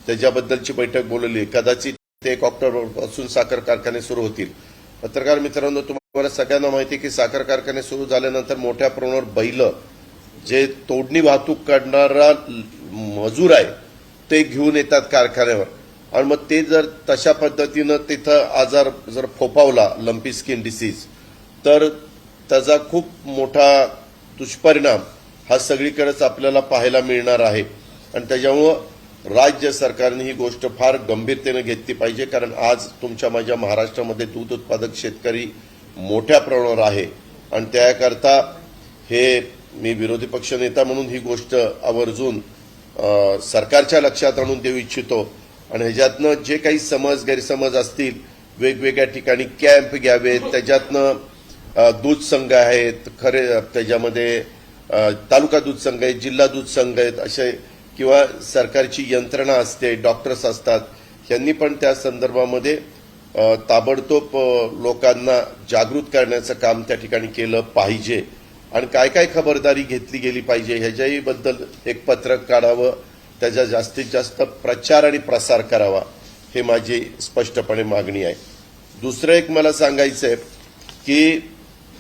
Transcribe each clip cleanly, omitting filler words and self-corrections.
त्याच्याबद्दलची बैठक बोलवली। कदाचित 1 ऑक्टोबरपासून साखर कारखाने सुरू होतील। पत्रकार मित्रांनो, तुम्हाला सगळ्यांना माहिती आहे की साखर कारखाने सुरू झाल्यानंतर मोठ्या प्रमाणावर बैल जे तोडणी वाहतूक करणारा मजूर आहे ते घेऊन येतात कारखान्यावर, आणि मग ते जर तशा पद्धतीनं तिथं आजार जर फोफावला, लंपी स्किन डिसीज, तर त्याचा खूप मोठा दुष्परिणाम हा सगळीकडेच आपल्याला पाहायला मिळणार आहे। आणि त्याच्यामुळं राज्य सरकारने ही गोष्ट फार गंभीरतेने घेतली पाहिजे, कारण आज तुमच्या माझ्या महाराष्ट्रामध्ये दूध उत्पादक शेतकरी मोठ्या प्रमाणावर आहे, आणि त्याकरता हे मी विरोधी पक्ष नेता म्हणून ही गोष्ट आवर्जून सरकारच्या लक्षात आणून देऊ इच्छितो। आणि ह्याच्यातनं जे काही गैरसमज असतील, वेगवेगळ्या ठिकाणी कॅम्प घ्यावेत, त्याच्यातनं दूध संघ आहेत, खरे त्याच्यामध्ये तालुका दूध संघ आहेत, जिल्हा दूध संघ आहेत, असे किंवा सरकारची यंत्रणा असते, डॉक्टर्स असतात, यांनी पण त्या संदर्भामध्ये ताबडतोब लोकांना जागृत करण्याचं काम त्या ठिकाणी केलं पाहिजे, आणि काय काय खबरदारी घेतली गेली पाहिजे ह्याच्याही बद्दल एक पत्रक काढावं, त्याचा जास्तीत जास्त प्रचार आणि प्रसार करावा, हे माझी स्पष्टपणे मागणी आहे। दुसरं एक मला सांगायचं आहे की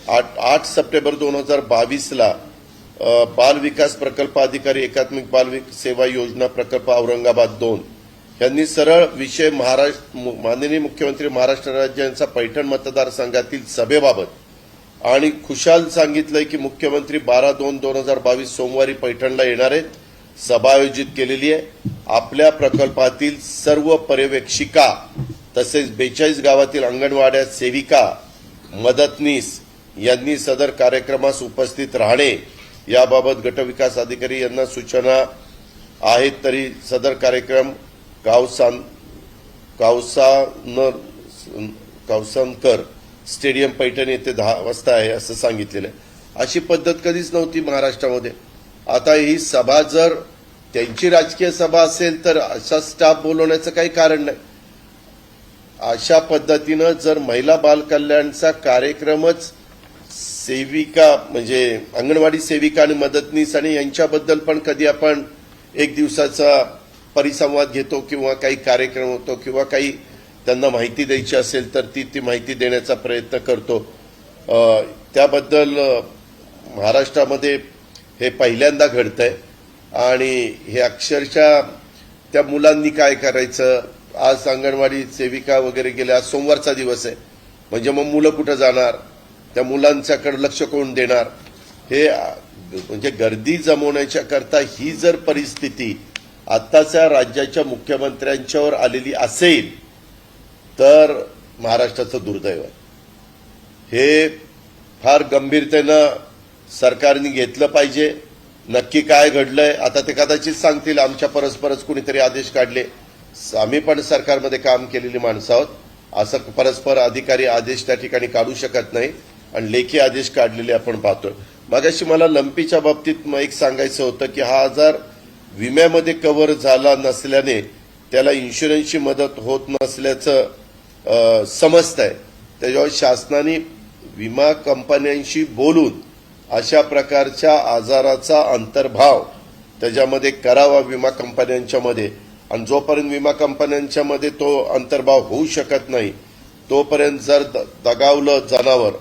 8 सप्टेंबर 2022ला बाल विकास प्रकल्प अधिकारी एकात्मिक बाल सेवा योजना प्रकल्प औरंगाबाद 2 यांनी सरळ विषय माननीय मुख्यमंत्री महाराष्ट्र राज्याचा पैठण मतदारसंघातील सभेबाबत आणि खुशाल सांगितलंय की मुख्यमंत्री 12/2/2022 सोमवारी पैठणला येणार आहेत, सभा आयोजित केलेली आहे। आपल्या प्रकल्पातील सर्व पर्यवेक्षिका तसेच 42 गावातील अंगणवाड्या सेविका, मदतनीस यांनी सदर कार्यक्रमास उपस्थित राहणे याबाबत गटविकास अधिकारी यांना सूचना आहेत। तरी सदर कार्यक्रम कावसानकर स्टेडियम पैठण येथे 10 वाजता आहे असं सांगितलेलं आहे। अशी पद्धत कधीच नव्हती महाराष्ट्रामध्ये। आता ही सभा जर त्यांची राजकीय सभा असेल तर असा स्टाफ बोलवण्याचं काही कारण नाही। अशा पद्धतीनं जर महिला बाल कल्याणचा कार्यक्रमच सेविका म्हणजे अंगणवाडी सेविका आणि मदतनीस आणि यांच्याबद्दल पण कधी आपण एक दिवसाचा परिसंवाद घेतो किंवा काही कार्यक्रम होतो किंवा काही त्यांना माहिती द्यायची असेल तर ती माहिती देण्याचा प्रयत्न करतो, त्याबद्दल महाराष्ट्रामध्ये हे पहिल्यांदा घडतंय। आणि हे अक्षरशः त्या मुलांनी काय करायचं, आज अंगणवाडी सेविका वगैरे गेल्या, आज सोमवारचा दिवस आहे, म्हणजे मग मुलं कुठं जाणार, त्या मुलांच्याकडे लक्ष कोण देणार, हे म्हणजे गर्दी जमवण्याच्या करता ही जर परिस्थिती आत्ताच्या राज्याच्या मुख्यमंत्र्यांच्यावर आलेली असेल तर महाराष्ट्राचं दुर्दैव आहे। हे फार गंभीरतेनं सरकारने घेतलं पाहिजे। नक्की काय घडलंय आता ते कदाचित सांगतील, आमच्या परस्परच कुणीतरी आदेश काढले, आम्ही पण सरकारमध्ये काम केलेली माणसं आहोत, असं परस्पर अधिकारी आदेश त्या ठिकाणी काढू शकत नाही, आणि लेखी आदेश काढलेले आपण पाहतोय। मागाशी मला लंपीच्या बाबतीत एक सांगायचं होतं की हा आजार विम्यामध्ये कव्हर झाला नसल्याने त्याला इन्शुरन्सची मदत होत नसल्याचं समजतंय। त्याच्यावर शासनाने विमा कंपन्यांशी बोलून अशा प्रकारच्या आजाराचा अंतर्भाव त्याच्यामध्ये करावा विमा कंपन्यांच्या मध्ये, आणि जोपर्यंत विमा कंपन्यांच्या मध्ये तो अंतर्भाव होऊ शकत नाही तोपर्यंत जर दगावलं जनावर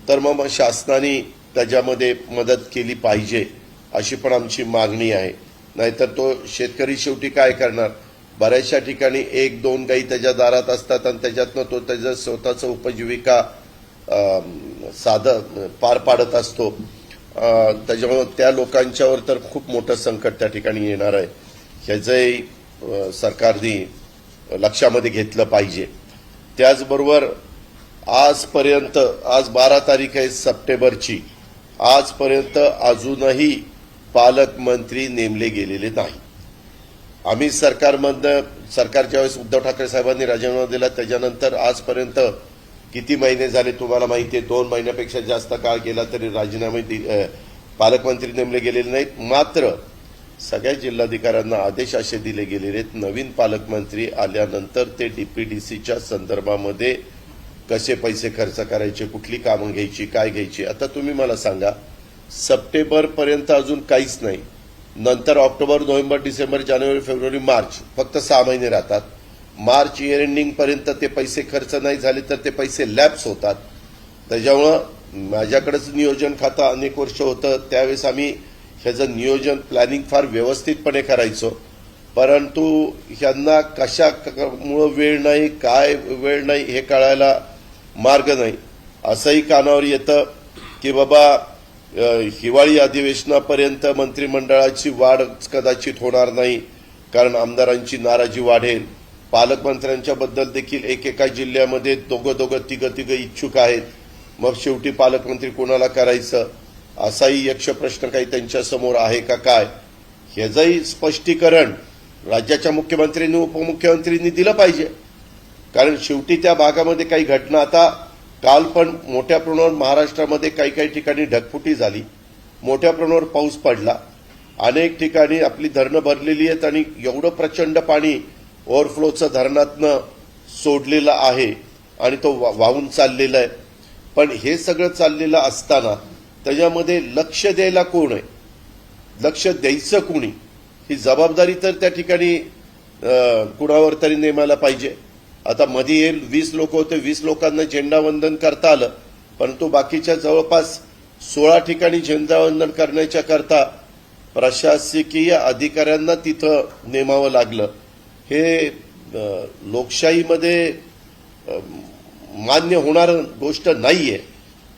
तर मग शासनाने त्याच्यामध्ये मदत केली पाहिजे, अशी पण आमची मागणी आहे। नाहीतर तो शेतकरी शेवटी काय करणार, बऱ्याचशा ठिकाणी 1-2 गायी त्याच्या दारात असतात आणि त्याच्यातनं तो त्याचं स्वतःचं उपजीविका पार पाडत असतो। त्याच्यामुळे त्या लोकांच्यावर तर खूप मोठं संकट त्या ठिकाणी येणार आहे, ह्याचंही सरकारने लक्षामध्ये घेतलं पाहिजे। त्याचबरोबर आजपर्यंत, आज 12 तारीख आहे सप्टेंबरची, आजपर्यंत अजूनही पालकमंत्री नेमले गेलेले नाही। आम्ही सरकार ज्यावेळेस उद्धव ठाकरे साहेबांनी राजीनामा दिला त्याच्यानंतर आजपर्यंत किती महिने झाले तुम्हाला माहिती आहे, 2 महिन्यापेक्षा जास्त काळ गेला तरी राजीनामे पालकमंत्री नेमले गेलेले नाहीत। मात्र सगळ्या जिल्हाधिकाऱ्यांना आदेश असे दिले गेलेले आहेत, नवीन पालकमंत्री आल्यानंतर ते डीपीडीसीच्या संदर्भामध्ये कसे पैसे खर्च करायचे, कुठली कामं घ्यायची, काय घ्यायची। आता तुम्ही मला सांगा, सप्टेंबर पर्यंत अजून काहीच नाही, नंतर ऑक्टोबर, नोव्हेंबर, डिसेंबर, जानेवारी, फेब्रुवारी, मार्च फक्त 6 महिने राहतात. मार्च इयर एंडिंग पर्यंत ते पैसे खर्च नाही झाले तर ते पैसे लॅप्स होतात. त्याच्यामुळं माझ्याकडेच नियोजन खातं अनेक वर्ष होतं, त्यावेळेस आम्ही ह्याचं नियोजन प्लॅनिंग फार व्यवस्थितपणे करायचो. परंतु ह्यांना कशामुळं वेळ नाही, काय वेळ नाही हे कळायला मार्ग नाही. असंही कानावर येतं की बाबा हिवाळी अधिवेशनापर्यंत मंत्रिमंडळाची वाढ कदाचित होणार नाही, कारण आमदारांची नाराजी वाढेल. पालकमंत्र्यांच्या बद्दल देखील एकेका जिल्ह्यामध्ये दोघं तिघं इच्छुक आहेत. मग शेवटी पालकमंत्री कोणाला करायचं असाही यक्ष प्रश्न काही त्यांच्या समोर आहे का काय, ह्याचंही स्पष्टीकरण राज्याच्या मुख्यमंत्र्यांनी उपमुख्यमंत्र्यांनी दिलं पाहिजे. कारण शेवटी त्या भागामध्ये काही घटना, आता काल पण मोठ्या प्रमाणावर महाराष्ट्रामध्ये काही ठिकाणी ढगफुटी झाली, मोठ्या प्रमाणावर पाऊस पडला, अनेक ठिकाणी आपली धरणं भरलेली आहेत आणि एवढं प्रचंड पाणी ओव्हरफ्लोचं धरणातनं सोडलेलं आहे आणि तो वाहून चाललेला आहे. पण हे सगळं चाललेलं असताना त्याच्यामध्ये लक्ष द्यायला कोण आहे, लक्ष द्यायचं कोणी, ही जबाबदारी तर त्या ठिकाणी कुणावर तरी नेमायला पाहिजे. आता मध्ये 20 लोक होते, 20 लोकांना झेंडावंदन करता आलं, परंतु बाकीच्या जवळपास 16 ठिकाणी झेंडावंदन करण्याच्या करता प्रशासकीय अधिकाऱ्यांना तिथं नेमावं लागलं. हे लोकशाहीमध्ये मान्य होणार गोष्ट नाहीये.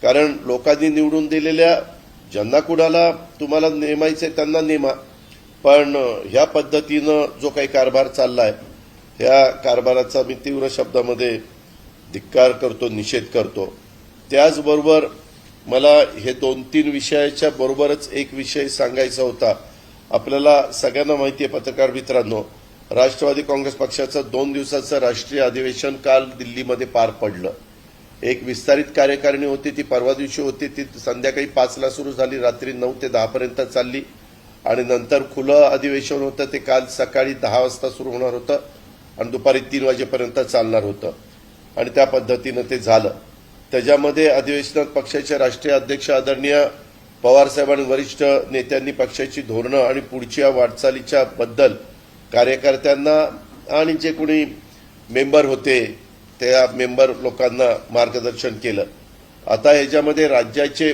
कारण लोकांनी निवडून दिलेल्या ज्यांना कुणाला तुम्हाला नेमायचंय त्यांना नेमा, पण ह्या पद्धतीनं जो काही कारभार चाललाय ह्या कारभाराचा मी तीव्र शब्दामध्ये धिक्कार करतो, निषेध करतो. त्याचबरोबर मला हे 2-3 विषयाच्या बरोबरच एक विषय सांगायचा होता. आपल्याला सगळ्यांना माहिती आहे पत्रकार मित्रांनो, राष्ट्रवादी काँग्रेस पक्षाचं 2 दिवसाचं राष्ट्रीय अधिवेशन काल दिल्लीमध्ये पार पडलं. एक विस्तारित कार्यकारिणी होती, ती परवा दिवशी होती, ती संध्याकाळी 5ला सुरू झाली, रात्री 9 ते 10 पर्यंत चालली आणि नंतर खुलं अधिवेशन होतं, ते काल सकाळी 10 वाजता सुरू होणार होतं आणि दुपारी 3 वाजेपर्यंत चालणार होतं आणि त्या पद्धतीनं ते झालं. त्याच्यामध्ये अधिवेशनात पक्षाचे राष्ट्रीय अध्यक्ष आदरणीय पवारसाहेब आणि वरिष्ठ नेत्यांनी पक्षाची धोरणं आणि पुढच्या वाटचालीच्या बद्दल कार्यकर्त्यांना आणि जे कोणी मेंबर होते त्या मेंबर लोकांना मार्गदर्शन केलं. आता ह्याच्यामध्ये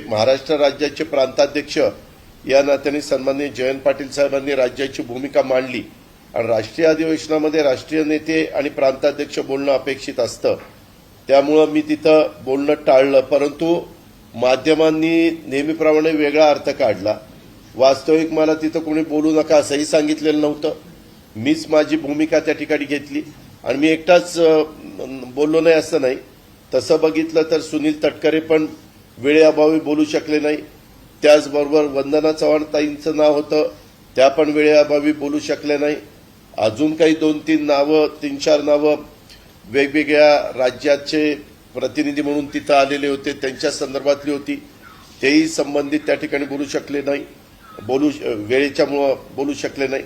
महाराष्ट्र राज्याचे प्रांताध्यक्ष या नात्याने सन्माननीय जयंत पाटील साहेबांनी राज्याची भूमिका मांडली आणि राष्ट्रीय अधिवेशनामध्ये राष्ट्रीय नेते आणि प्रांताध्यक्ष बोलणं अपेक्षित असतं, त्यामुळं मी तिथं बोलणं टाळलं. परंतु माध्यमांनी नेहमीप्रमाणे वेगळा अर्थ काढला. वास्तविक मला तिथं कोणी बोलू नका असंही सांगितलेलं नव्हतं. मीच माझी भूमिका त्या ठिकाणी घेतली आणि मी एकटाच बोललो नाही असं नाही. तसं बघितलं तर सुनील तटकरे पण वेळेअभावी बोलू शकले नाही. त्याचबरोबर वंदना चव्हाण ताईंचं नाव होतं, त्या पण वेळेअभावी बोलू शकल्या नाही. अजून काही 2-3 नावं, 3-4 नावं वेगवेगळ्या राज्याचे प्रतिनिधी म्हणून तिथं आलेले होते, त्यांच्या संदर्भातली होती, तेही संबंधित त्या ठिकाणी बोलू शकले नाही, वेळेच्यामुळं बोलू शकले नाही.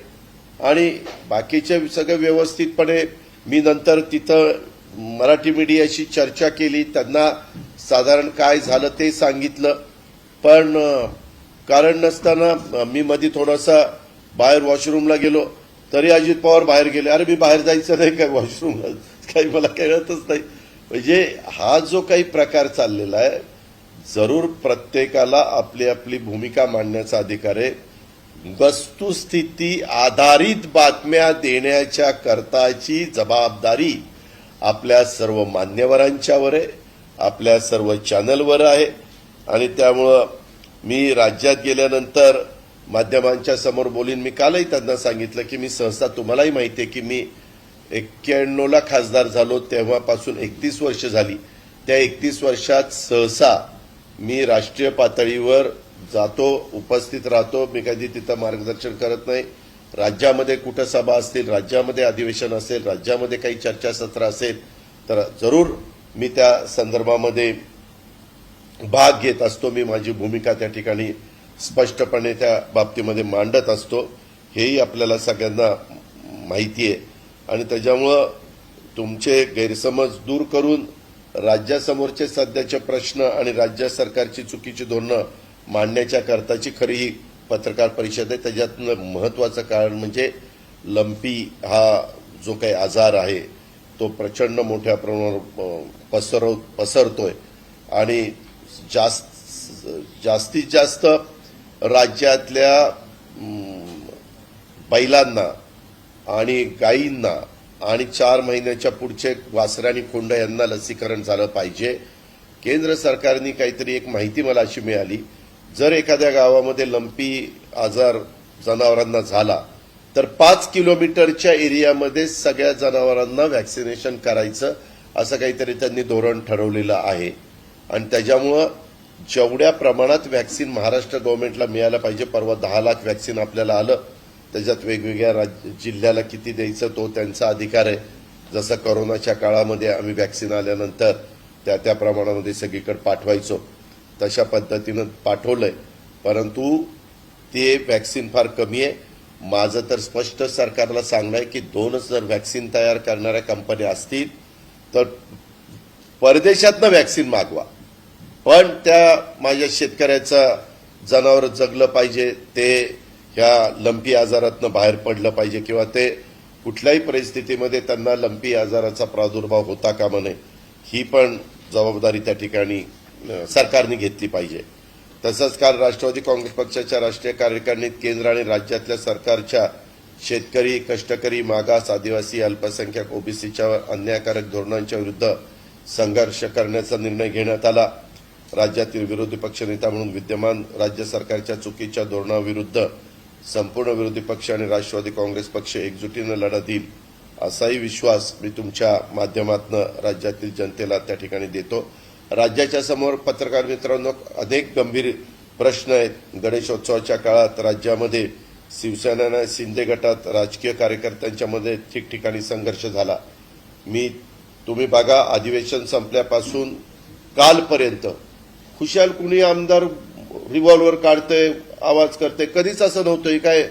आणि बाकीचे सगळं व्यवस्थितपणे मी नंतर तिथं मराठी मीडियाशी चर्चा केली, त्यांना साधारण काय झालं ते सांगितलं. पण कारण नसताना मी मध्ये थोडासा बाहेर वॉशरूमला गेलो तरी अजित पवार बाहेर गेले. अरे मी बाहेर जायचं नाही काय वॉशरूमला, काही मला कळतच नाही. म्हणजे हा जो काही प्रकार चाललेला आहे, जरूर प्रत्येकाला आपली आपली भूमिका मांडण्याचा अधिकार आहे. वस्तुस्थिती आधारित बातम्या देण्याच्या करताची जबाबदारी आपल्या सर्व मान्यवरांच्यावर आहे, आपल्या सर्व चॅनलवर आहे. आणि त्यामुळं मी राज्यात गेल्यानंतर माध्यमांच्या समोर बोलीन. मी कालही त्यांना सांगितलं की मी सहसा, तुम्हालाही माहिती आहे की मी 91ला खासदार झालो, तेव्हापासून 31 वर्ष झाली. त्या 31 वर्षात सहसा मी राष्ट्रीय पातळीवर जातो, उपस्थित राहतो. मी कधी तिथं मार्गदर्शन करत नाही. राज्यामध्ये कुठं सभा असतील, राज्यामध्ये अधिवेशन असेल, राज्यामध्ये काही चर्चासत्र असेल तर जरूर मी त्या संदर्भामध्ये भाग घेत असतो. मी माझी भूमिका त्या ठिकाणी स्पष्टपणे त्या बाबतीमध्ये मांडत असतो, हेही आपल्याला सगळ्यांना माहिती आहे. आणि त्याच्यामुळं तुमचे गैरसमज दूर करून राज्यासमोरचे सध्याचे प्रश्न आणि राज्य सरकारची चुकीची धोरणं मांडण्याच्या करताची खरी ही पत्रकार परिषद आहे, त्याच्यातलं महत्वाचं कारण म्हणजे लंपी हा जो काही आजार आहे तो प्रचंड मोठ्या प्रमाणावर पसरतोय आणि जास्तीत जास्त राज्यातल्या बैलांना आणि गायींना आणि 4 महिन्याच्या पुढचे वासरे आणि खोंड यांना लसीकरण झालं पाहिजे. केंद्र सरकारने काहीतरी एक माहिती मला अशी मिळाली, जर एखाद्या गावामध्ये लंपी आजार जनावरांना झाला तर 5 किलोमीटरच्या एरियामध्ये सगळ्या जनावरांना व्हॅक्सिनेशन करायचं असं काहीतरी त्यांनी धोरण ठरवलेलं आहे. आणि त्याच्यामुळं जेवढ्या प्रमाणात व्हॅक्सिन महाराष्ट्र गव्हर्नमेंटला मिळायला पाहिजे, परवा 10 लाख व्हॅक्सिन आपल्याला आलं, त्याच्यात वेगवेगळ्या जिल्ह्याला किती द्यायचं तो त्यांचा अधिकार आहे. जसं कोरोनाच्या काळामध्ये आम्ही व्हॅक्सिन आल्यानंतर त्या प्रमाणामध्ये सगळीकडे पाठवायचो तशा पद्धतीनं पाठवलंय, परंतु ते व्हॅक्सिन फार कमी आहे. माझं तर स्पष्ट सरकारला सांगणं आहे की 2च जर व्हॅक्सिन तयार करणाऱ्या कंपन्या असतील तर परदेशातनं व्हॅक्सिन मागवा, पण त्या माझ्या शेतकऱ्याचं जनावर जगलं पाहिजे, ते ह्या लंपी आजारातनं बाहेर पडलं पाहिजे किंवा ते कुठल्याही परिस्थितीमध्ये त्यांना लंपी आजाराचा प्रादुर्भाव होता कामा नये, ही पण जबाबदारी त्या ठिकाणी सरकारने घेतली पाहिजे. तसंच काल राष्ट्रवादी काँग्रेस पक्षाच्या राष्ट्रीय कार्यकारिणीत केंद्र आणि राज्यातल्या सरकारच्या शेतकरी, कष्टकरी, मागास, आदिवासी, अल्पसंख्याक, ओबीसीच्या अन्यायकारक धोरणांच्या विरुद्ध संघर्ष करण्याचा निर्णय घेण्यात आला. राज्यातील विरोधी पक्षनेता म्हणून विद्यमान राज्य सरकारच्या चुकीच्या धोरणाविरुद्ध संपूर्ण विरोधी पक्ष आणि राष्ट्रवादी काँग्रेस पक्ष एकजुटीनं लढा देईल असाही विश्वास मी तुमच्या माध्यमातून राज्यातील जनतेला त्या ठिकाणी देतो. राज्याच्या समोर पत्रकार मित्रांनो अनेक गंभीर प्रश्न आहेत. गणेशोत्सवाच्या काळात राज्यामध्ये शिवसेना आणि शिंदे गटात राजकीय कार्यकर्त्यांच्यामध्ये ठिकठिकाणी संघर्ष झाला. तुम्ही बघा, अधिवेशन संपल्यापासून कालपर्यंत खुशाल कुणी आमदार रिव्हॉल्वर काढतंय, आवाज करते, कधीच असं नव्हतं. काय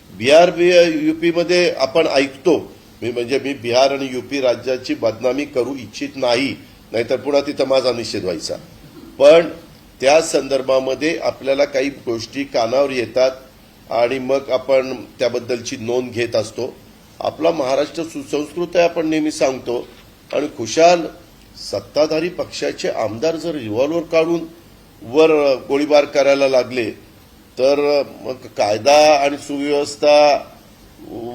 बिहार युपीमध्ये आपण ऐकतो, मी बिहार आणि युपी राज्याची बदनामी करू इच्छित नाही, नाहीतर पुन्हा तिथं माझा निषेध व्हायचा, पण त्या संदर्भामध्ये आपल्याला काही गोष्टी कानावर येतात आणि मग आपण त्याबद्दलची नोंद घेत असतो. आपला महाराष्ट्र सुसंस्कृत आहे आपण नेहमी सांगतो, आणि खुशाल सत्ताधारी पक्षाचे आमदार जर रिव्हॉल्वर काढून वर गोळीबार करायला लागले तर मग कायदा आणि सुव्यवस्था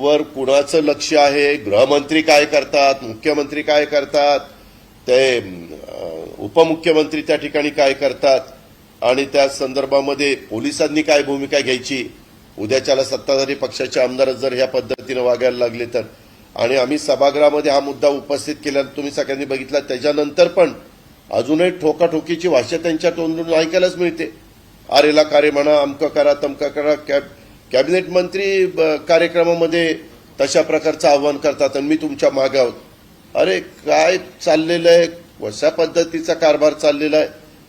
वर कुणाचं लक्ष आहे? गृहमंत्री काय करतात, मुख्यमंत्री काय करतात, ते उपमुख्यमंत्री त्या ठिकाणी काय करतात, आणि त्या संदर्भामध्ये पोलिसांनी काय भूमिका घ्यायची? उद्याच्याला सत्ताधारी पक्षाचे आमदार जर ह्या पद्धतीनं वागायला लागले तर. आणि आम्ही सभागृहामध्ये हा मुद्दा उपस्थित केला, तुम्ही सगळ्यांनी बघितला, त्याच्यानंतर पण अजूनही ठोकाठोकीची भाषा त्यांच्या तोंडून ऐकायलाच मिळते. आरेला कार्य म्हणा, अमकं करा, तमकं करा. कॅबिनेट मंत्री कार्यक्रमामध्ये तशा प्रकारचं आव्हान करतात आणि मी तुमच्या मागे आहोत. अरे काय चाललेलं आहे, कशा पद्धतीचा कारभार चाललेला आहे,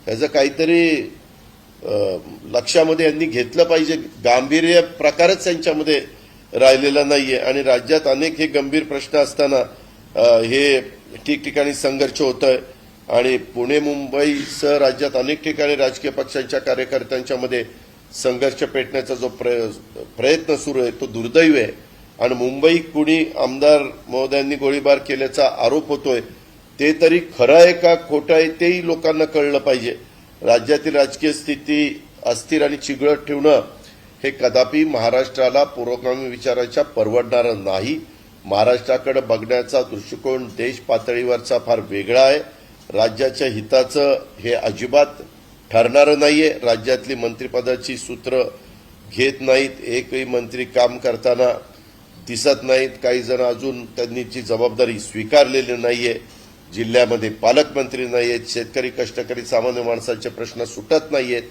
ह्याचं काहीतरी लक्षामध्ये यांनी घेतलं पाहिजे. गांभीर्य प्रकारच त्यांच्यामध्ये राहिलेला नाहीये. आणि राज्यात अनेक हे गंभीर प्रश्न असताना हे ठिकठिकाणी संघर्ष होतोय. आणि पुणे मुंबईसह राज्यात अनेक ठिकाणी राजकीय पक्षांच्या कार्यकर्त्यांच्यामध्ये संघर्ष पेटण्याचा जो प्रयत्न सुरू आहे तो दुर्दैव आहे. आणि मुंबईत कुणी आमदार महोदयांनी गोळीबार केल्याचा आरोप होतोय, ते तरी खरं आहे का खोटं आहे तेही लोकांना कळलं पाहिजे. राज्यातील राजकीय स्थिती अस्थिर आणि चिघळत ठेवणं हे कदापि महाराष्ट्राला पुरोगामी विचाराच्या परवडणारं नाही. महाराष्ट्राकडे बघण्याचा दृष्टिकोन देश पातळीवरचा फार वेगळा आहे. राज्याच्या हिताचं हे अजिबात ठरणारं नाहीये. राज्यातली मंत्रिपदाची सूत्र घेत नाहीत, एकही मंत्री काम करताना दिसत नाहीत. काही जण अजून त्यांनी ती जबाबदारी स्वीकारलेली नाहीये. जिल्ह्यामध्ये पालकमंत्री नाहीयेत. शेतकरी, कष्टकरी, सामान्य माणसाचे प्रश्न सुटत नाहीयेत.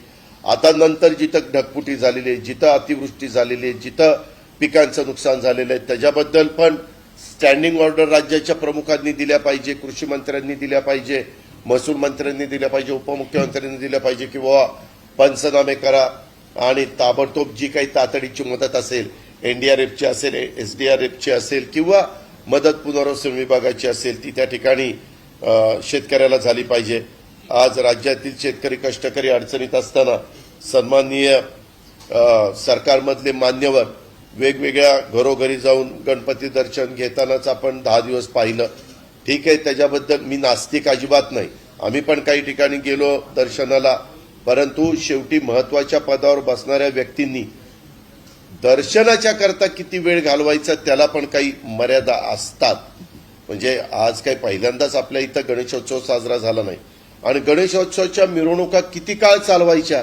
आता नंतर जिथं ढगफुटी झालेली आहे, जिथं अतिवृष्टी झालेली आहे, जिथं पिकांचं नुकसान झालेलं आहे, त्याच्याबद्दल पण स्टँडिंग ऑर्डर राज्याच्या प्रमुखांनी दिल्या पाहिजे, कृषी मंत्र्यांनी दिल्या पाहिजे, महसूल मंत्र्यांनी दिल्या पाहिजे, उपमुख्यमंत्र्यांनी दिल्या पाहिजे, किंवा पंचनामे करा आणि ताबडतोब जी काही तातडीची मदत असेल, एनडीआरएफची असेल, एसडीआरएफची असेल किंवा मदत पुनर्वसन विभागाची असेल, ती त्या ठिकाणी शेतकऱ्याला झाली पाहिजे. आज राज्यातील शेतकरी, कष्टकरी अडचणीत असताना सन्माननीय सरकारमधले मान्यवर वेगवेगळ्या घरोघरी जाऊन गणपती दर्शन घेतानाच आपण 10 दिवस पाहिलं. ठीक आहे, त्याच्याबद्दल मी नास्तिक अजिबात नाही. आम्ही पण काही ठिकाणी गेलो दर्शनाला, परंतु शेवटी महत्वाच्या पदावर बसणाऱ्या व्यक्तींनी दर्शनाच्या करता किती वेळ घालवायचा त्याला पण काही मर्यादा असतात. म्हणजे आज काही पहिल्यांदाच आपल्या इथं गणेशोत्सव साजरा झाला नाही आणि गणेशोत्सवाच्या मिरवणुका किती काळ चालवायच्या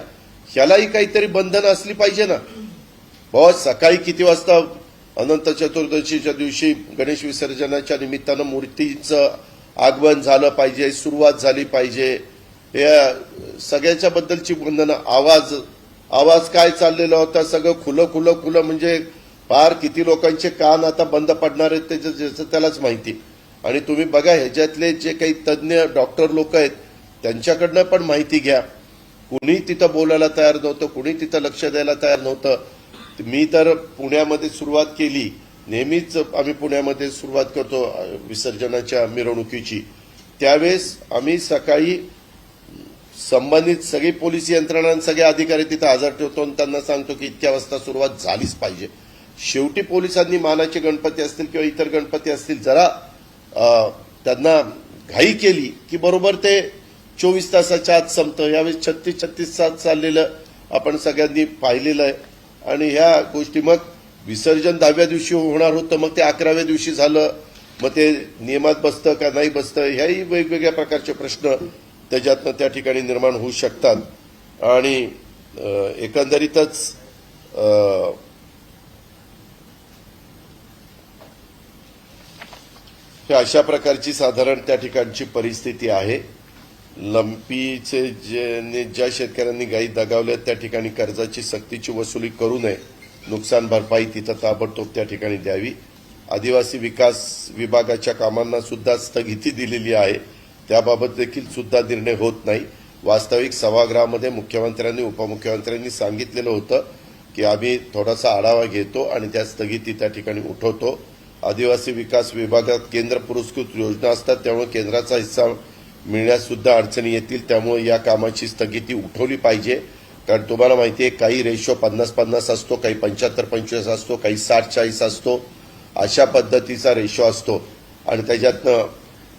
ह्यालाही काहीतरी बंधन असली पाहिजे ना. बहुत सकाळी किती वाजता अनंत चतुर्दशीच्या दिवशी गणेश विसर्जनाच्या निमित्तानं मूर्तीचं आगमन झालं पाहिजे, सुरुवात झाली पाहिजे. या सगळ्याच्या बद्दलची बंधनं, आवाज काय चाललेला होता, सगळं खुलं म्हणजे फार किती लोकांचे कान आता बंद पडणार आहेत ज्याचं त्यालाच माहिती. आणि तुम्ही बघा ह्याच्यातले जे काही तज्ज्ञ डॉक्टर लोक आहेत त्यांच्याकडनं पण माहिती घ्या. कुणी तिथं बोलायला तयार नव्हतं, कुणी तिथं लक्ष द्यायला तयार नव्हतं. मी तर पुण्यामध्ये सुरुवात केली, नेहमीच आम्ही पुण्यामध्ये सुरुवात करतो विसर्जनाच्या मिरवणुकीची. त्यावेळेस आम्ही सकाळी संबंधित सगळी पोलीस यंत्रणा आणि सगळे अधिकारी तिथं हजर ठेवतो आणि त्यांना सांगतो की इतक्या वाजता सुरुवात झालीच पाहिजे. शेवटी पोलिसांनी मानाचे गणपती असतील किंवा इतर गणपती असतील जरा त्यांना घाई केली की बरोबर ते 24 तासाच्या आत संपतं. यावेळेस 36 तास चाललेलं आपण सगळ्यांनी पाहिलेलं आहे. आणि ह्या गोष्टी मग विसर्जन 10व्या दिवशी होणार होतं, मग ते 11व्या दिवशी झालं, मग ते नियमात बसतं का नाही बसतं, ह्याही वेगवेगळ्या प्रकारचे प्रश्न त्याच्यातनं त्या ठिकाणी निर्माण होऊ शकतात. आणि एकंदरीतच अशा प्रकारची साधारण त्या ठिकाणची परिस्थिती आहे. लंपीचे ज्या शेतकऱ्यांनी गायी दगावल्या त्या ठिकाणी कर्जाची सक्तीची वसुली करू नये, नुकसान भरपाई तिथं ताबडतोब त्या ठिकाणी द्यावी. आदिवासी विकास विभागाच्या कामांना सुद्धा स्थगिती दिलेली आहे, त्याबाबत देखील सुद्धा निर्णय होत नाही. वास्तविक सभागृहामध्ये मुख्यमंत्र्यांनी उपमुख्यमंत्र्यांनी सांगितलेलं होतं की आम्ही थोडासा आढावा घेतो आणि त्या स्थगिती त्या ठिकाणी उठवतो. आदिवासी विकास विभागात केंद्र पुरस्कृत योजना असतात, त्यामुळे केंद्राचा हिस्सा मिळण्यास सुद्धा अडचणी येतील. त्यामुळे या कामाची स्थगिती उठवली पाहिजे. कारण तुम्हाला माहिती आहे काही रेशो 50-50 असतो, काही 75-25 असतो, काही 60-40 असतो. अशा पद्धतीचा रेशो असतो आणि त्याच्यातनं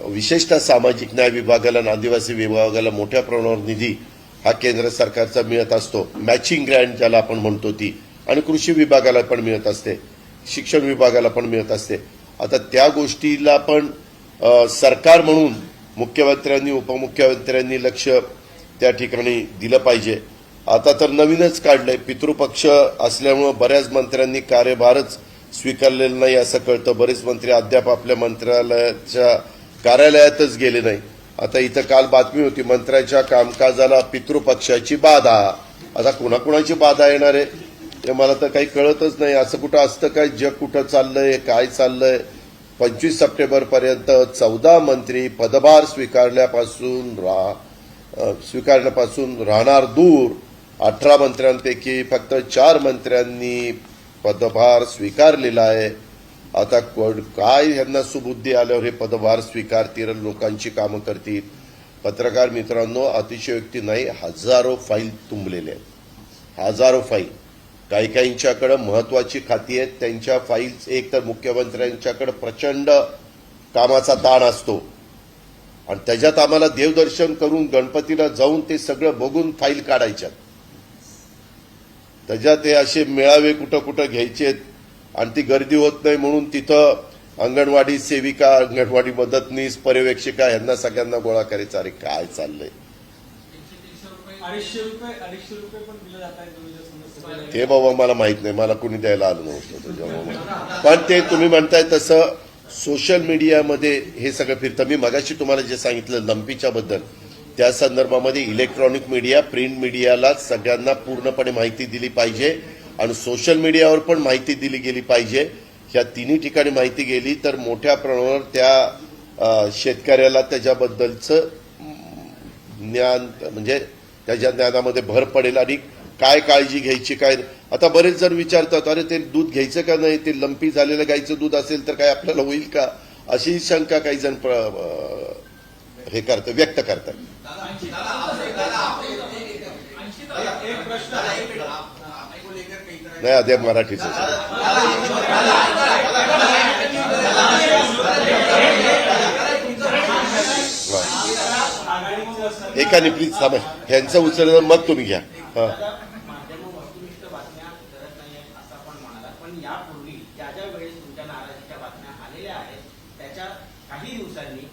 विशेषतः सामाजिक न्याय विभागाला आणि आदिवासी विभागाला मोठ्या प्रमाणावर निधी हा केंद्र सरकारचा मिळत असतो. मॅचिंग ग्रँट ज्याला आपण म्हणतो ती, आणि कृषी विभागाला पण मिळत असते, शिक्षण विभागाला पण मिळत असते. आता त्या गोष्टीला पण सरकार म्हणून मुख्यमंत्र्यांनी उपमुख्यमंत्र्यांनी लक्ष त्या ठिकाणी दिलं पाहिजे. आता तर नवीनच काढलंय, पितृपक्ष असल्यामुळे बऱ्याच मंत्र्यांनी कार्यभारच स्वीकारलेला नाही असं कळतं. बरेच मंत्री अद्याप आपल्या मंत्रालयाच्या कार्यालयातच गेले नाही. आता इथं काल बातमी होती, मंत्र्याच्या कामकाजाला पितृपक्षाची बाधा. आता कुणाकुणाची बाधा येणार आहे ते मला तर काही कळतच नाही. असं कुठं असतं काय? जग कुठं चाललंय, काय चाललंय? 25 सप्टेंबरपर्यंत 14 मंत्री पदभार स्वीकारण्यापासून राहणार दूर. 18 मंत्र्यांपैकी फक्त 4 मंत्र्यांनी पदभार स्वीकारलेला आहे. आता काय ह्यांना सुबुद्धी आल्यावर हे पदभार स्वीकारतील, लोकांची कामं करतील? पत्रकार मित्रांनो, अतिशयोक्ती नाही, हजारो फाईल तुंबलेल्या आहेत, हजारो फाईल. काही काहींच्याकडे महत्वाची खाती आहेत, त्यांच्या फाईल्स एक तर मुख्यमंत्र्यांच्याकडे प्रचंड कामाचा ताण असतो आणि त्याच्यात आम्हाला देवदर्शन करून गणपतीला जाऊन ते सगळं बघून फाईल काढायच्यात. त्याच्यात हे असे मेळावे कुठं कुठं घ्यायचे आणि ती गर्दी होत नाही म्हणून तिथं अंगणवाडी सेविका, अंगणवाडी मदतनीस, पर्यवेक्षिका ह्यांना सगळ्यांना गोळा करायचा. अरे काय चाललंय? 250 रुपये पण दिले जात आहेत. ते बाबा मला माहित नाही, मला कुणी द्यायला आलं नव्हतं त्याच्यामुळे. पण ते तुम्ही म्हणताय तसं सोशल मीडियामध्ये हे सगळं फिरतं. मी मगाशी तुम्हाला जे सांगितलं लंपीच्या बद्दल, त्या संदर्भामध्ये इलेक्ट्रॉनिक मीडिया, प्रिंट मीडियाला सगळ्यांना पूर्णपणे माहिती दिली पाहिजे आणि सोशल मीडियावर पण माहिती दिली गेली पाहिजे. ह्या तिन्ही ठिकाणी माहिती गेली तर मोठ्या प्रमाणावर त्या शेतकऱ्याला त्याच्याबद्दलचं ज्ञान, म्हणजे त्याच्या ज्ञानामध्ये भर पडेल आणि काय काळजी घ्यायची काय. आता बरेच जण विचारतात, अरे ते दूध घ्यायचं का नाही, ते लंपी झालेलं गाईचं दूध असेल तर काय आपल्याला होईल का, अशी शंका काही जण हे करतात, व्यक्त करतात. एक प्रश्न नाही अद्याप मराठीच आहे. एकाने प्लीज थांबा, ह्यांचं उचललं मग तुम्ही घ्या. हा. माध्यम वस्तुनिष्ठ बातम्या करत नाही असं आपण म्हणाला, पण यापूर्वी ज्या ज्या वेळेस तुमच्या नाराजीच्या बातम्या आलेल्या आहेत त्याच्या काही दिवसांनी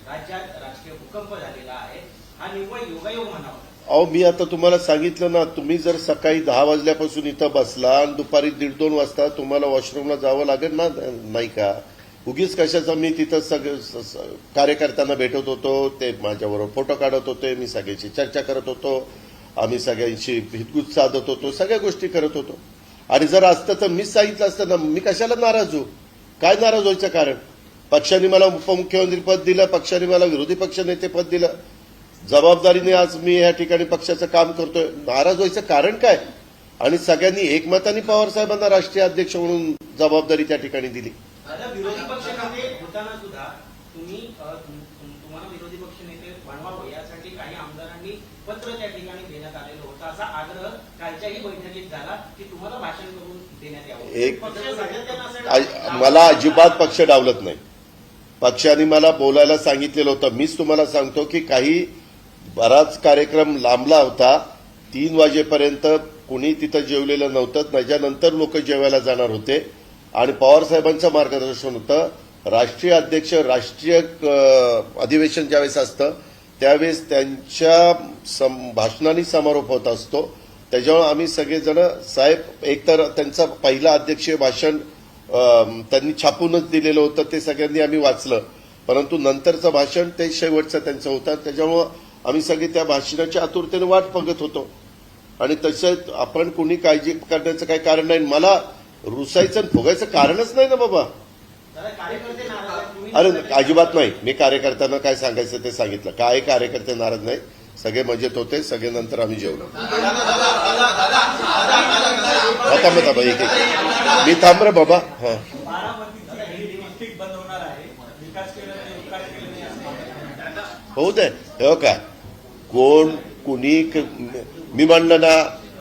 राज्यात राजकीय भूकंप झालेला आहे. हा निव्वळ योगायोग म्हणावा. अहो मी आता तुम्हाला सांगितलं ना, तुम्ही जर सकाळी 10 वाजल्यापासून इथं बसला आणि दुपारी 1:30-2 वाजता तुम्हाला वॉशरूमला जावं लागेल ना, नाही का? उगीच कशाचा मी तिथं कार्यकर्त्यांना भेटत होतो, ते माझ्याबरोबर फोटो काढत होते, मी सगळ्याची चर्चा करत होतो, आम्ही सगळ्यांशी हितगुज साधत होतो, सगळ्या गोष्टी करत होतो. आणि जर असतं तर मीच सांगितलं असतं ना, मी कशाला नाराज होऊ? काय नाराज व्हायचं कारण? पक्षाने मला उपमुख्यमंत्री पद दिलं, पक्षाने मला विरोधी पक्षनेते पद दिलं, जबाबदारीने आज मी या ठिकाणी पक्षाचं काम करतोय. नाराज व्हायचं कारण काय? आणि सगळ्यांनी एकमताने पवार साहेबांना राष्ट्रीय अध्यक्ष म्हणून जबाबदारी त्या ठिकाणी दिली. दादा, विरोधी पक्षनेते होताना सुद्धा तुम्ही तुम्हाला विरोधी पक्षनेते बनवावं यासाठी काही आमदारांनी पत्र त्या ठिकाणी देण्यात आलेलं होतं. असा आग्रह कालच्याही बैठकीत झाला की तुम्हाला भाषण करून देण्यात यावं. पक्ष सातत्यानं असं मला अजिबात पक्ष डावलत नाही. पक्षाने मला बोलायला सांगितलेलं होतं. मीच तुम्हाला सांगतो की काही बराच कार्यक्रम लांबला होता. 3 वाजेपर्यंत कुणी तिथं जेवलेलं नव्हतं. त्याच्यानंतर लोक जेवायला जाणार होते आणि पवार साहेबांचं मार्गदर्शन होतं. राष्ट्रीय अध्यक्ष राष्ट्रीय अधिवेशन ज्यावेळेस असतं त्यावेळेस त्यांच्या भाषणाने समारोप होत असतो. त्याच्यामुळे आम्ही सगळेजण साहेब एकतर त्यांचं पहिलं अध्यक्षीय भाषण त्यांनी छापूनच दिलेलं होतं, ते सगळ्यांनी आम्ही वाचलं. परंतु नंतरचं भाषण ते शेवटचं त्यांचं होतं. त्याच्यामुळं आम्ही सगळे त्या भाषणाच्या आतुरतेने वाट बघत होतो. आणि तसं आपण कुणी काळजी करण्याचं काही कारण नाही. मला रुसायचं आणि फुगायचं कारणच नाही ना बाबा. दादा, कार्यकर्ते नाराज आहेत. तुम्ही अरे अजिबात नाही. मी कार्यकर्त्यांना काय सांगायचं ते सांगितलं. काय कार्यकर्ते नाराज नाही, सगळे मजेत होते. सगळे नंतर आम्ही जेवलो. थांबा एक मी थांब रे बाबा. हा, बारामतीचा हे डिस्ट्रिक्ट बंद होणार आहे. विकास केला नाही, विकास केला नाही असं म्हणतात. होऊ दे. हो का कोण कुणी मी म्हणलं ना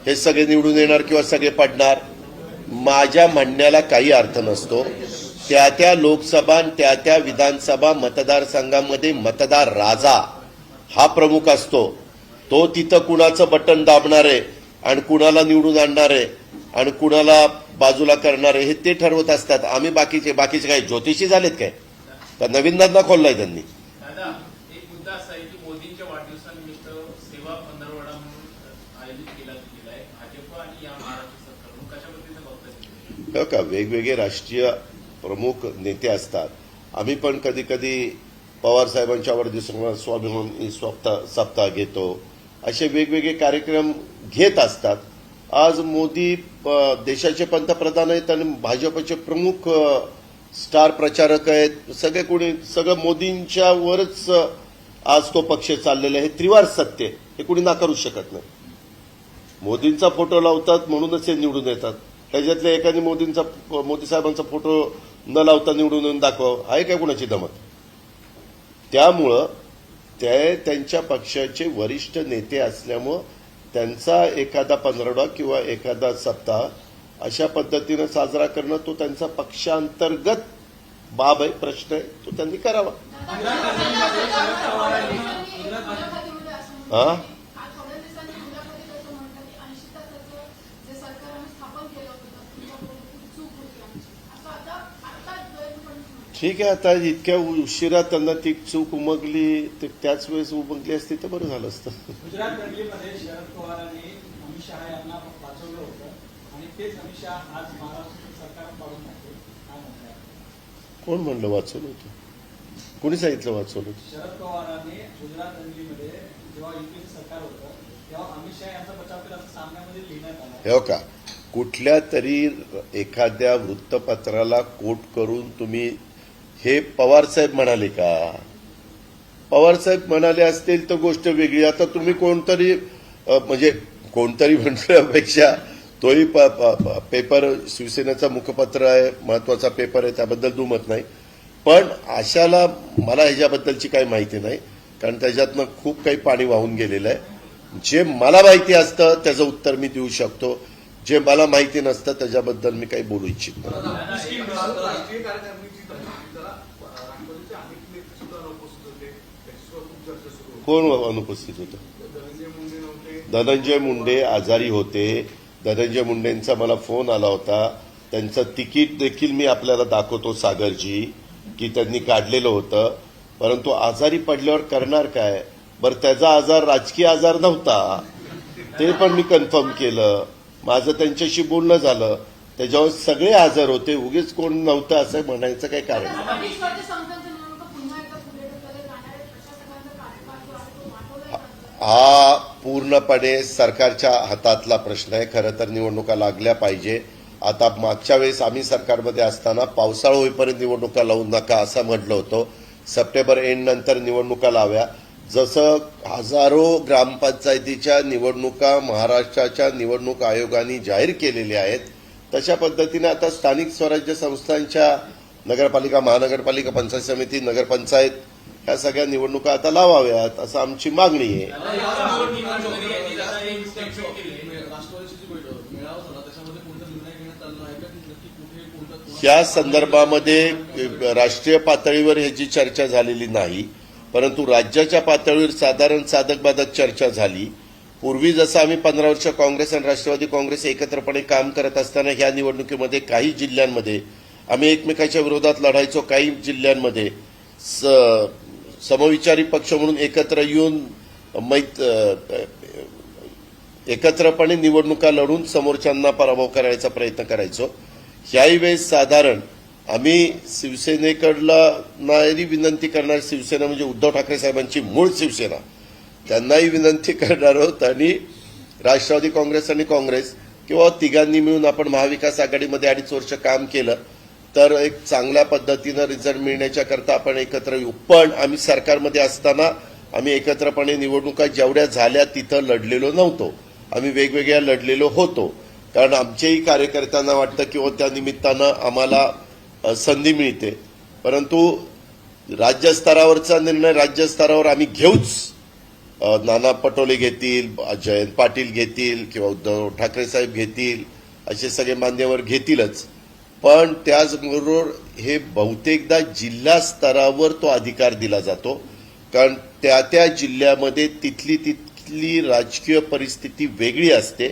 हे सगळे निवडून येणार किंवा सगळे पडणार, माझ्या म्हणण्याला काही अर्थ नसतो. त्या त्या लोकसभा त्या त्या विधानसभा मतदारसंघामध्ये मतदार राजा हा प्रमुख असतो. तो तिथं कुणाचं बटन दाबणार आहे आणि कुणाला निवडून आणणार आहे आणि कुणाला बाजूला करणार आहे हे ते ठरवत असतात. आम्ही बाकीचे काय ज्योतिषी झालेत काय? तर नवीन धंदा खोललाय त्यांनी. दादा, एक मुद्दा असा आहे की मोदींच्या वाढदिवसानिमित्त सेवा पंधरवडा म्हणून आयोजित केला गेला आहे. भाजप आणि या महाराष्ट्र सरकारकडून कशा पद्धतीचं बघताय? हो का वेगवेगळे राष्ट्रीय प्रमुख नेते असतात. आम्ही पण कधी कधी पवार साहेबांच्या वाढदिवसाला स्वाभिमानी सप्ताह घेतो. असे वेगवेगळे कार्यक्रम घेत असतात. आज मोदी देशाचे पंतप्रधान आहेत आणि भाजपचे प्रमुख स्टार प्रचारक आहेत. सगळं मोदींच्या वरच आज तो पक्ष चाललेला आहे. त्रिवार सत्य हे कुणी नाकारू शकत नाही. मोदींचा फोटो लावतात म्हणूनच हे निवडून येतात. त्याच्यातल्या एकाने मोदी साहेबांचा फोटो न लावता निवडून येऊन दाखव आहे काय कुणाची धमक? त्यामुळं ते त्यांच्या पक्षाचे वरिष्ठ नेते असल्यामुळं त्यांचा एखादा पंधरवडा किंवा एखादा सप्ताह अशा पद्धतीनं साजरा करणं तो त्यांचा पक्षांतर्गत बाब आहे, प्रश्न आहे, तो त्यांनी करावा. हा ठीक आहे. आता इतक्या उशिरा त्यांना ती चूक उमगली, त्याच वेळेस उमगली असती तर बरं झालं असतं. गुजरात रॅलीमध्ये शरद पवारांनी अमित शहा यांना वाचवलं होतं आणि तेच अमित शहा आज महाराष्ट्र सरकार पाडून टाकले. काय म्हणतात? कोण म्हणलं वाचवलं होतं? कोणी सांगितलं वाचवलं होतं? शरद पवारांनी गुजरात रॅलीमध्ये जेव्हा युपीचं सरकार होतं तेव्हा अमित शहा यांचा बचाव केला असं सामन्यामध्ये लिहिण्यात आलं. हो का कुठल्या तरी एखाद्या वृत्तपत्राला कोट करून तुम्ही हे पवारसाहेब म्हणाले का? पवारसाहेब म्हणाले असतील तर गोष्ट वेगळी. आता तुम्ही कोणतरी म्हणजे कोणतरी म्हणण्यापेक्षा तोही पेपर शिवसेनेचा मुखपत्र आहे, महत्वाचा पेपर आहे, त्याबद्दल दुमत नाही. पण अशाला मला ह्याच्याबद्दलची काही माहिती नाही, कारण त्याच्यातनं खूप काही पाणी वाहून गेलेलं आहे. जे मला माहिती असतं त्याचं उत्तर मी देऊ शकतो. जे मला माहिती नसतं त्याच्याबद्दल मी काही बोलू इच्छित नाही. राष्ट्रीय कार्यकारिणीची जरा राष्ट्रवादीचे अनेक नेते सुद्धा अनुपस्थित होते, त्याच्यावर खूप चर्चा सुरू होती. कोण अनुपस्थित होतं? धनंजय मुंडे नव्हते. धनंजय मुंडे आजारी होते. धनंजय मुंडेंचा मला फोन आला होता. त्यांचं तिकीट देखील मी आपल्याला दाखवतो सागरजी, की त्यांनी काढलेलं होतं. परंतु आजारी पडल्यावर करणार काय? बरं, त्याचा आजार राजकीय आजार नव्हता, ते पण मी कन्फर्म केलं. माझं त्यांच्याशी बोलणं झालं, त्याच्यावर सगळे आजार होते, उगीच कोण नव्हतं असं म्हणायचं काही कारण नाही. हा पूर्णपणे सरकारच्या हातातला प्रश्न आहे. खरं तर निवडणुका लागल्या पाहिजे. आता मागच्या वेळेस आम्ही सरकारमध्ये असताना पावसाळा होईपर्यंत निवडणुका लावू नका असं म्हटलं होतं. सप्टेंबर एंड नंतर निवडणुका लाव्या. जसं हजारो ग्रामपंचायतीच्या निवडणुका महाराष्ट्राच्या निवडणूक आयोगाने जाहीर केलेल्या आहेत, तशा पद्धतीने आता स्थानिक स्वराज्य संस्थांच्या नगरपालिका, महानगरपालिका, पंचायत समिती, नगरपंचायत ह्या सगळ्या निवडणुका आता लावाव्यात असं आमची मागणी आहे. राष्ट्रवादीची जी मेळावा झाला त्याच्यामध्ये कोणता निर्णय घेण्यात आला आहे का, की नक्की कुठे कोणता? या संदर्भामध्ये राष्ट्रीय पातळीवर ह्याची चर्चा झालेली नाही, परंतु राज्याच्या पातळीवर साधारण साधक बाधक चर्चा झाली. पूर्वी जसं आम्ही 15 वर्ष काँग्रेस आणि राष्ट्रवादी काँग्रेस एकत्रपणे काम करत असताना ह्या निवडणुकीमध्ये काही जिल्ह्यांमध्ये आम्ही एकमेकाच्या विरोधात लढायचो. काही जिल्ह्यांमध्ये समविचारी पक्ष म्हणून एकत्र येऊन एकत्रपणे निवडणुका लढून समोरच्यांना पराभव करायचा प्रयत्न करायचो. ह्याही वेळेस साधारण आम्ही शिवसेनेकडला नाही विनंती करणार, शिवसेना म्हणजे उद्धव ठाकरे साहेबांची मूळ शिवसेना, त्यांनाही विनंती करणार आहोत आणि राष्ट्रवादी काँग्रेस आणि काँग्रेस किंवा तिघांनी मिळून आपण महाविकास आघाडीमध्ये 2.5 वर्ष काम केलं तर एक चांगल्या पद्धतीनं रिझल्ट मिळण्याच्या करता आपण एकत्र येऊ. पण आम्ही सरकारमध्ये असताना आम्ही एकत्रपणे निवडणुका जेवढ्या झाल्या तिथं लढलेलो नव्हतो. आम्ही वेगवेगळ्या लढलेलो होतो, कारण आमच्याही कार्यकर्त्यांना वाटतं किंवा त्या निमित्तानं आम्हाला संधी मिळते. परंतु राज्यस्तरावरचा निर्णय राज्यस्तरावर आम्ही घेऊच. नाना पटोले घेतील, जयंत पाटील घेतील किंवा उद्धव ठाकरे साहेब घेतील, असे सगळे मान्यवर घेतीलच. पण त्याचबरोबर हे बहुतेकदा जिल्हा स्तरावर तो अधिकार दिला जातो, कारण त्या त्या जिल्ह्यामध्ये तिथली राजकीय परिस्थिती वेगळी असते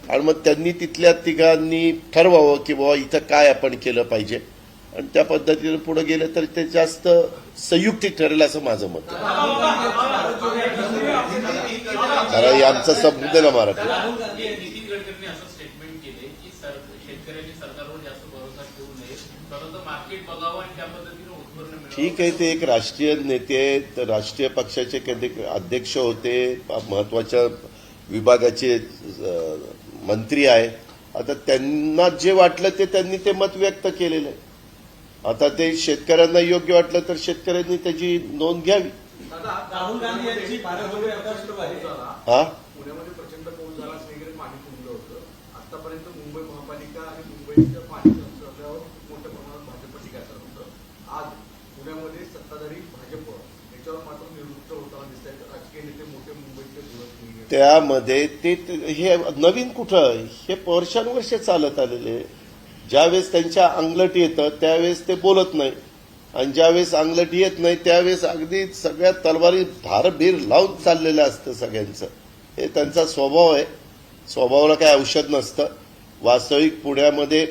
आणि मग त्यांनी तिथल्या तिघांनी ठरवावं की बाबा इथं काय आपण केलं पाहिजे आणि त्या पद्धतीने पुढे गेलं तर ते जास्त संयुक्तिक ठरेल असं माझं मत आहे. कारण आमचं संबंध ना मराठी. नितीन गडकरींनी असं स्टेटमेंट केले की शेतकऱ्यांनी सरकारवर जास्त भरोसा ठेवू नये, परंतु मार्केट बघावं आणि त्या पद्धतीने उत्पन्न मिळवावं. ठीक आहे, ते एक राष्ट्रीय नेते आहेत, राष्ट्रीय पक्षाचे कधी अध्यक्ष होते, महत्वाच्या विभागाचे मंत्री आहेत. आता त्यांना जे वाटलं ते त्यांनी ते मत व्यक्त केलेलं आहे. आता ते शेतकऱ्यांना योग्य वाटलं तर शेतकऱ्यांनी त्याची नोंद घ्यावी. राहुल गांधी यांची भारत जोडो यात्रा सुरू आहे. हा, पुण्यामध्ये प्रचंड पाऊस झाला, वगैरे पाणी तुंबलं होतं. आतापर्यंत मुंबई महापालिका आणि मुंबईच्या पाणी संसर्गावर मोठ्या प्रमाणात भाजप टीका करत होतं. आज पुण्यामध्ये सत्ताधारी भाजप याच्यावर मात्र निवृत्त होताना दिसत आहेत. राजकीय नेते मोठे मुंबईतले बोलत नाही. त्यामध्ये ते हे नवीन कुठं, हे वर्षानुवर्ष चालत आलेले. ज्यावेळेस त्यांच्या अंगलट येतं त्यावेळेस ते बोलत नाही आणि ज्यावेळेस अंगलट येत नाही त्यावेळेस अगदी सगळ्या तलवारी भारबीर लावून चाललेलं असतं सगळ्यांचं. हे त्यांचा स्वभाव आहे. स्वभावाला काही औषध नसतं. वास्तविक पुण्यामध्ये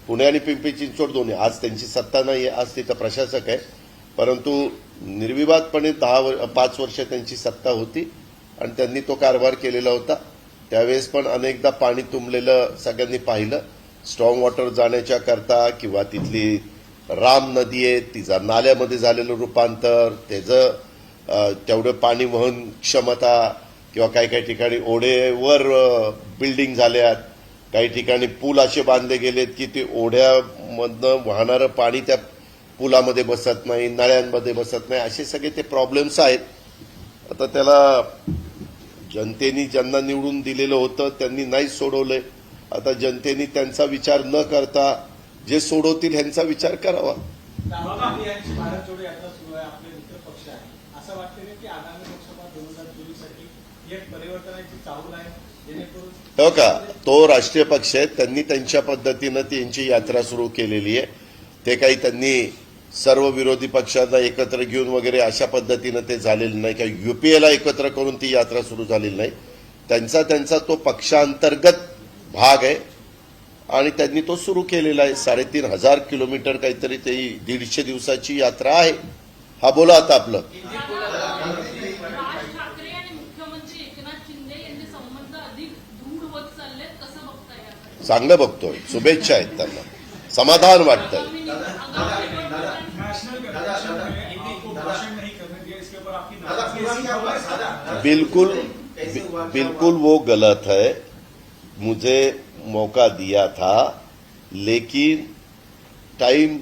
पुणे आणि पिंपरी चिंचवड दोन्ही, आज त्यांची सत्ता नाही आहे, आज तिथं प्रशासक आहे, परंतु निर्विवादपणे 5 वर्ष त्यांची सत्ता होती आणि त्यांनी तो कारभार केलेला होता. त्यावेळेस पण अनेकदा पाणी तुंबलेलं सगळ्यांनी पाहिलं. स्ट्रॉंग वॉटर जाण्याच्या करता किंवा तिथली राम नदी आहे तिचा नाल्यामध्ये झालेलं रूपांतर, त्याचं तेवढं पाणी वहन क्षमता किंवा काही काही ठिकाणी ओढ्यावर बिल्डिंग झाल्यात, काही ठिकाणी पूल असे बांधले गेलेत की ते ओढ्यामधनं वाहणारं पाणी त्या पुलामध्ये बसत नाही, नळ्यांमध्ये बसत नाही, असे सगळे ते प्रॉब्लेम्स आहेत. आता त्याला जनतेने ज्यांना निवडून दिलेलं होतं त्यांनी नाही सोडवलंय. आता जनतेने त्यांचा विचार न करता जे सोडवतील ह्यांचा विचार करावा. राहुल गांधी यांची भारत जोडो यात्रा सुरू आहे. आपले मित्र पक्ष आहे. असं वाटतं की आगामी लोकसभा 2024 साठी एक परिवर्तनाची चाहूल आहे. जेणेकरून हो का, तो राष्ट्रीय पक्ष आहे, त्यांनी त्यांच्या पद्धतीनं त्यांची यात्रा सुरू केलेली आहे. ते काही त्यांनी सर्व विरोधी पक्षांना एकत्र घेऊन वगैरे अशा पद्धतीनं ते झालेलं नाही, किंवा युपीएला एकत्र करून ती यात्रा सुरू झालेली नाही. त्यांचा तो पक्षांतर्गत भाग आहे आणि त्यांनी तो सुरू केलेला आहे. 3,500 किलोमीटर काहीतरी ते 150 दिवसाची यात्रा आहे. हा बोला आता आपलं. राज ठाकरे आणि मुख्यमंत्री एकनाथ शिंदे यांचे संबंध अधिक दृढ होत चाललेत, कसं बघताय याकडे? चांगलं बघतोय, शुभेच्छा आहेत त्यांना, समाधान वाटतंय. आगामी निवडणुकांमध्ये नेशनल कन्वेंशन में आपको भाषण नहीं करने दिया, इसके ऊपर आपकी नाराजगी ऐसी खबर है? बिल्कुल वो गलत है. मुझे मौका दिया था, लेकिन टाइम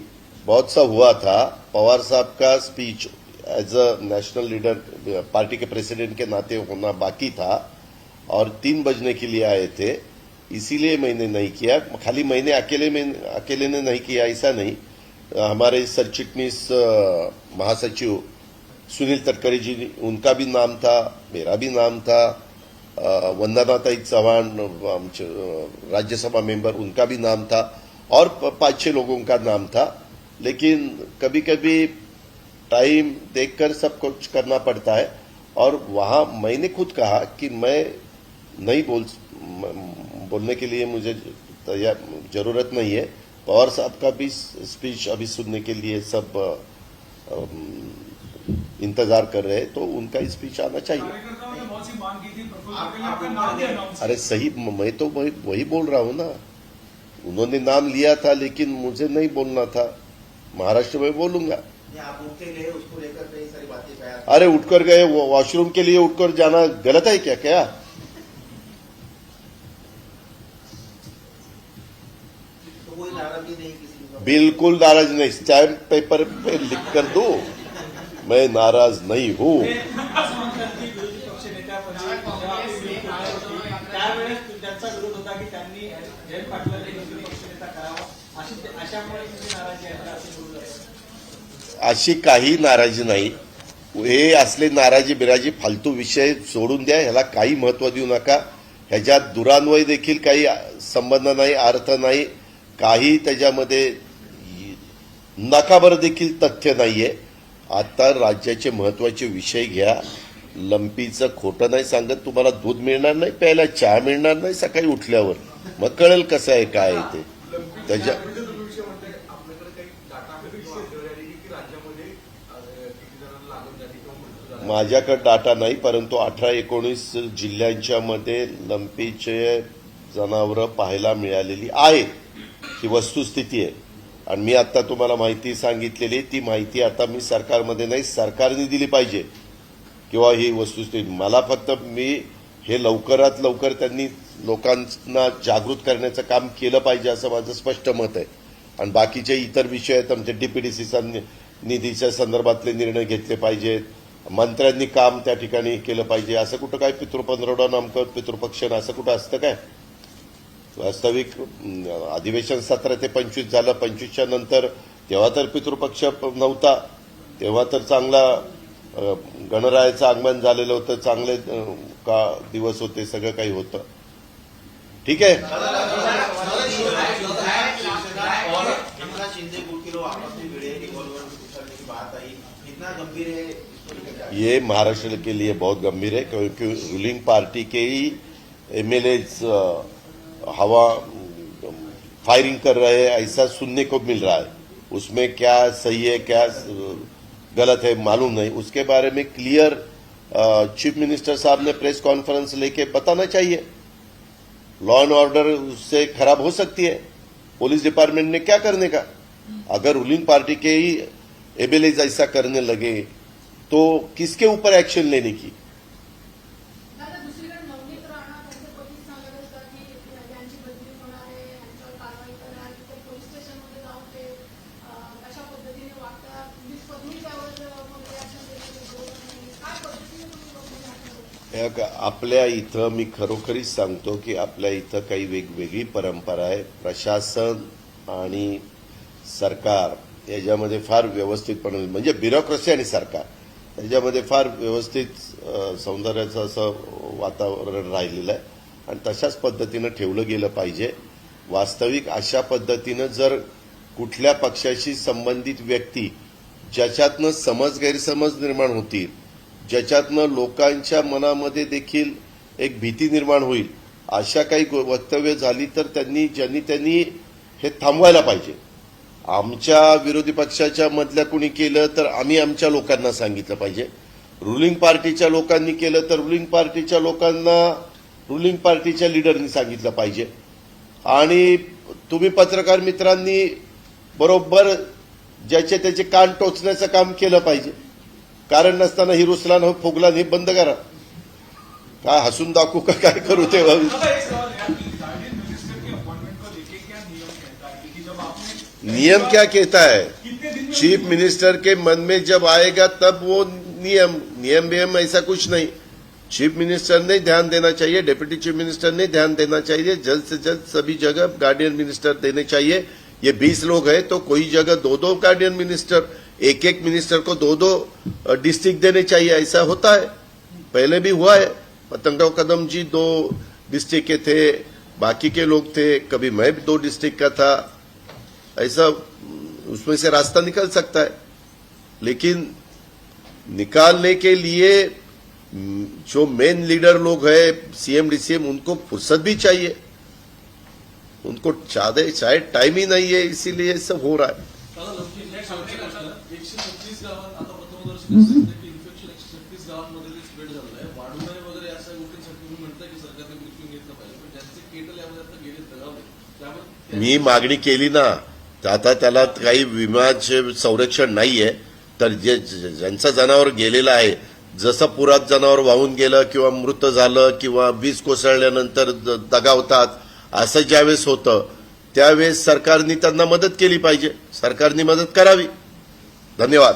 बहुत सा हुआ था. पवार साहब का speech as a national leader party के प्रेसिडेंट के नाते होना बाकी था और 3 बजने के लिए आए थे, इसीलिए मैंने नहीं किया. खाली मैंने अकेले ने नहीं किया ऐसा नहीं. हमारे सरचिटनीस महासचिव सुनील तटकरे जी, उनका भी नाम था, मेरा भी नाम था, वंदनाताई चौहान राज्यसभा मेंबर, उनका भी नाम था, और 5-6 लोगों का नाम था. लेकिन कभी कभी टाइम देखकर सब कुछ करना पड़ता है. और वहां मैंने खुद कहा कि मैं नहीं बोलने के लिए मुझे जरूरत नहीं है. पवार साहब का भी स्पीच अभी सुनने के लिए सब इंतजार कर रहे हैं, तो उनका स्पीच आना चाहिए. कार्यकर्ताओं ने बहुत सी मांग की थी, प्रफुल्ल पटेल ने आपका नाम भी अनाउंस अरे सही, मैं तो वही बोल रहा हूं ना. उन्होंने नाम लिया था, लेकिन मुझे नहीं बोलना था. महाराष्ट्र में बोलूंगा. आप उठ के गए, उसको लेकर कई सारी बातें बयान. अरे उठकर गए, वॉशरूम के लिए उठकर जाना गलत है क्या? तो कोई नाराजगी नहीं किसी का. बिल्कुल नाराज नहीं. स्टैम्प पेपर पे लिख कर दो, मैं नाराज नहीं हूं. विरोधी पक्ष नेत्यापदी जेव्हा आपली नियुक्ती झाली होती, त्यावेळेस त्यांचा विरोध होता की त्यांनी जयंत पाटलांना विरोधी पक्षनेता करावा, अशामुळे तुमची नाराजी आहे का, असे बोलू लागले? अशी काही नाराजी नाही. हे असले नाराजी बिराजी फालतू विषय सोडून द्या. ह्याला काही महत्व देऊ नका. ह्याच्यात दुरान्वय देखील काही संबंध नाही, अर्थ नाही, काही त्याच्यामध्ये नकाबर देखील तथ्य नाहीये. आता राज्याचे महत्वाचे विषय घ्या. लंपीचं खोटं नाही सांगत. तुम्हाला दूध मिळणार नाही प्यायला, चहा मिळणार नाही सकाळी उठल्यावर. मग कळेल कसं आहे काय आहे ते. त्याच्या विषय म्हणजे आपल्याकडे काही डाटा आहे किंवा आकडेवारी आली की राज्यामध्ये किती जणांना लागण झाली किंवा मृत्यू झाला? माझ्याकडे डाटा नाही, परंतु 18-19 जिल्ह्यांच्या मध्ये लंपीचे जनावरं पाहायला मिळालेली आहेत. ही वस्तुस्थिती आहे. आणि मी आता तुम्हाला माहिती सांगितलेली, ती माहिती आता मी सरकारमध्ये नाही, सरकारने दिली पाहिजे, किंवा ही वस्तुस्थिती. मला फक्त मी हे लवकरात लवकर त्यांनी लोकांना जागृत करण्याचं काम केलं पाहिजे असं माझं स्पष्ट मत आहे. आणि बाकीचे इतर विषय आहेत, आमचे डीपीडीसीचा निधीच्या संदर्भातले निर्णय घेतले पाहिजेत, मंत्र्यांनी काम त्या ठिकाणी केलं पाहिजे. असं कुठं काय पितृपंधरवडा नामकं पितृपक्षण असं कुठं असतं काय? वास्तविक अधिवेशन 17 ते 25 झालं. 25च्या नंतर तेव्हा तर पितृपक्ष नव्हता. तेव्हा तर चांगला गणरायाचं आगमन झालेलं होतं, चांगले का दिवस होते, सगळं काही होतं. ठीक आहे. एकनाथ शिंदे गुट के लोग आपस में भिड़े, रिवॉल्वर उछलने की बात आई, कितना गंभीर है इसको लेकर क्या? ये महाराष्ट्र के लिए बहुत गंभीर है, क्योंकि रूलिंग पार्टी के ही एमएलए हवा फायरिंग कर रहे हैं ऐसा सुनने को मिल रहा है. उसमें क्या सही है क्या गलत है मालूम नहीं. उसके बारे में क्लियर चीफ मिनिस्टर साहब ने प्रेस कॉन्फ्रेंस लेके बताना चाहिए. लॉ एंड ऑर्डर उससे खराब हो सकती है. पुलिस डिपार्टमेंट ने क्या करने का? अगर रूलिंग पार्टी के ही एमएलए ऐसा करने लगे तो किसके ऊपर एक्शन लेने की? दादा, दुसरीकडे नवनीत राणा त्यांचे पती सांगत असतात की यांची बदली होणार आहे, यांच्यावर कारवाई करणार, तर पोलीस स्टेशनमध्ये जाऊन ते अशा पद्धतीने वागतात. पोलीस पत्नी त्यावर रिॲक्शन देते. काय पद्धतीने तुम्ही बघून वाटतं? आपल्या इथं मी खरोखरीच सांगतो की आपल्या इथं काही वेगवेगळी परंपरा आहे. प्रशासन आणि सरकार याच्यामध्ये फार व्यवस्थितपणे, म्हणजे ब्युरोक्रेसी आणि सरकार त्याच्यामध्ये फार व्यवस्थित सौंदर्याचं असं वातावरण राहिलेलं आहे. आणि तशाच पद्धतीनं ठेवलं गेलं पाहिजे. वास्तविक अशा पद्धतीनं जर कुठल्या पक्षाशी संबंधित व्यक्ती ज्याच्यातनं समज गैरसमज निर्माण होतील, ज्याच्यातनं लोकांच्या मनामध्ये देखील एक भीती निर्माण होईल, अशा काही वक्तव्य झाली तर त्यांनी हे थांबवायला पाहिजे. आमच्या विरोधी पक्षाच्या मधल्या कुणी केलं तर आम्ही आमच्या लोकांना सांगितलं पाहिजे. रुलिंग पार्टीच्या लोकांनी केलं तर रुलिंग पार्टीच्या लोकांना रुलिंग पार्टीच्या लीडरनी सांगितलं पाहिजे. आणि तुम्ही पत्रकार मित्रांनी बरोबर ज्याचे त्याचे कान टोचण्याचं काम केलं पाहिजे. कारण नसताना ही रुसलान हो फुगलान हे बंद करा. काय हसून दाखवू का काय करू ते दादा, एक सवाल है कि गार्डियन मिनिस्टर के अपॉइंटमेंट को लेके क्या नियम कहता है कि जब आपने नियम क्या कहता है? कितने दिन में चीफ मिनिस्टर के मन में जब आएगा तब वो नियम ऐसा कुछ नहीं. चीफ मिनिस्टर ने ध्यान देना चाहिए, डिप्टी चीफ मिनिस्टर ने ध्यान देना चाहिए. जल्द से जल्द सभी जगह गार्डियन मिनिस्टर देने चाहिए. ये 20 लोग हैं तो कोई जगह 2-2 गार्डियन मिनिस्टर, एक मिनिस्टर को 2-2 डिस्ट्रिक्ट देने चाहिए. ऐसा होता है, पहले भी हुआ है. पतंगराव कदम जी 2 डिस्ट्रिक्ट के थे, बाकी के लोग थे, कभी मैं भी 2 डिस्ट्रिक्ट का था. ऐसा उसमें से रास्ता निकल सकता है. लेकिन निकालने के लिए जो मेन लीडर लोग हैं सीएम डीसीएम, उनको फुर्सत भी चाहिए. उनको शायद टाइम ही नहीं है, इसीलिए सब हो रहा है. दादा, नक्की नेक्स्ट शेवटचा प्रश्न. 136 गावात आता प्रथमदर्शनी दिसतंय की इन्फेक्शन 136 गावांमध्ये स्प्रेड झालं आहे. वाढू नये वगैरे अशा गोष्टींसाठी तुम्ही म्हणताय की सरकारने ब्रीफिंग घेतलं पाहिजे, पण ज्यांचे केटल यामध्ये आता गेले दगावले त्यामुळे मी मागणी केली ना, आता त्याला काही विम्याचे संरक्षण नाहीये. तर ज्यांचं जनावर गेलेलं आहे, जसं पुरात जनावर वाहून गेलं किंवा मृत झालं किंवा वीज कोसळल्यानंतर दगावतात, असं ज्यावेळेस होतं त्यावेळेस सरकारने त्यांना मदत केली पाहिजे. सरकारने मदत करावी. धन्यवाद.